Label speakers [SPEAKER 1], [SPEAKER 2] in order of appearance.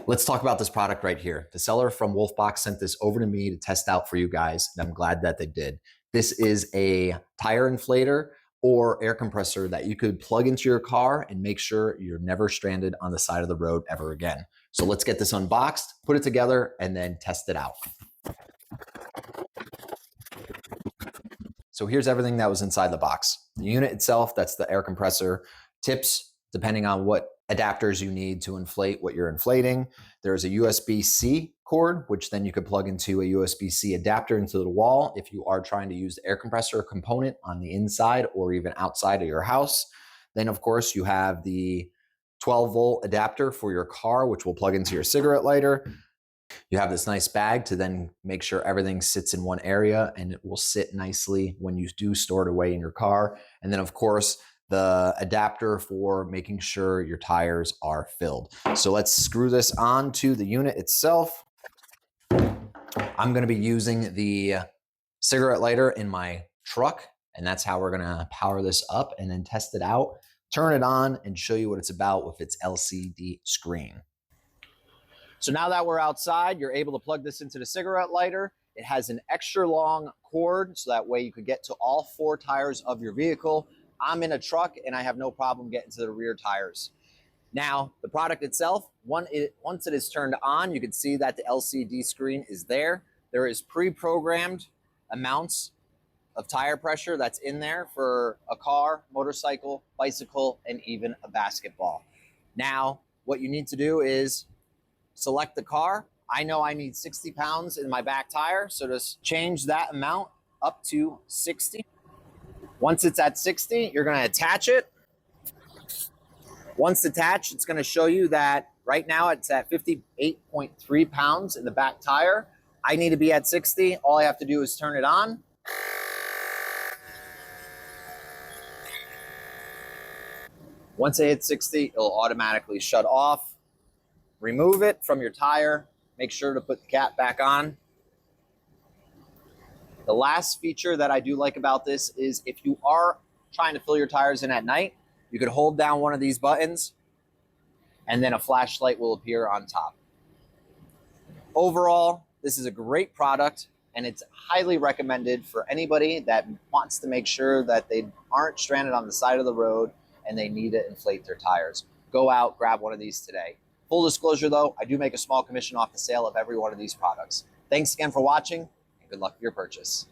[SPEAKER 1] Let's talk about this product right here. The seller from Wolfbox sent this over to me to test out for you guys, and I'm glad that they did. This is a tire inflator or air compressor that you could plug into your car and make sure you're never stranded on the side of the road ever again. So let's get this unboxed, put it together, and then test it out. So here's everything that was inside the box. The unit itself, that's the air compressor, tips depending on what adapters you need to inflate what you're inflating. There's a USB-C cord, which then you could plug into a USB-C adapter into the wall if you are trying to use the air compressor component on the inside or even outside of your house. Then of course you have the 12-volt adapter for your car, which will plug into your cigarette lighter. You have this nice bag to then make sure everything sits in one area and it will sit nicely when you do store it away in your car. And then of course, the adapter for making sure your tires are filled. So let's screw this on to the unit itself. I'm gonna be using the cigarette lighter in my truck, and that's how we're gonna power this up and then test it out, turn it on, and show you what it's about with its LCD screen. So now that we're outside, you're able to plug this into the cigarette lighter. It has an extra long cord, so that way you could get to all 4 tires of your vehicle. I'm in a truck and I have no problem getting to the rear tires. Now, the product itself, once it is turned on, you can see that the LCD screen is there. There is pre-programmed amounts of tire pressure that's in there for a car, motorcycle, bicycle, and even a basketball. Now, what you need to do is select the car. I know I need 60 pounds in my back tire, so just change that amount up to 60. Once it's at 60, you're going to attach it. Once attached, it's going to show you that right now it's at 58.3 pounds in the back tire. I need to be at 60. All I have to do is turn it on. Once it hits 60, it'll automatically shut off. Remove it from your tire. Make sure to put the cap back on. The last feature that I do like about this is if you are trying to fill your tires in at night, you could hold down one of these buttons and then a flashlight will appear on top. Overall, this is a great product and it's highly recommended for anybody that wants to make sure that they aren't stranded on the side of the road and they need to inflate their tires. Go out, grab one of these today. Full disclosure though, I do make a small commission off the sale of every one of these products. Thanks again for watching and good luck with your purchase.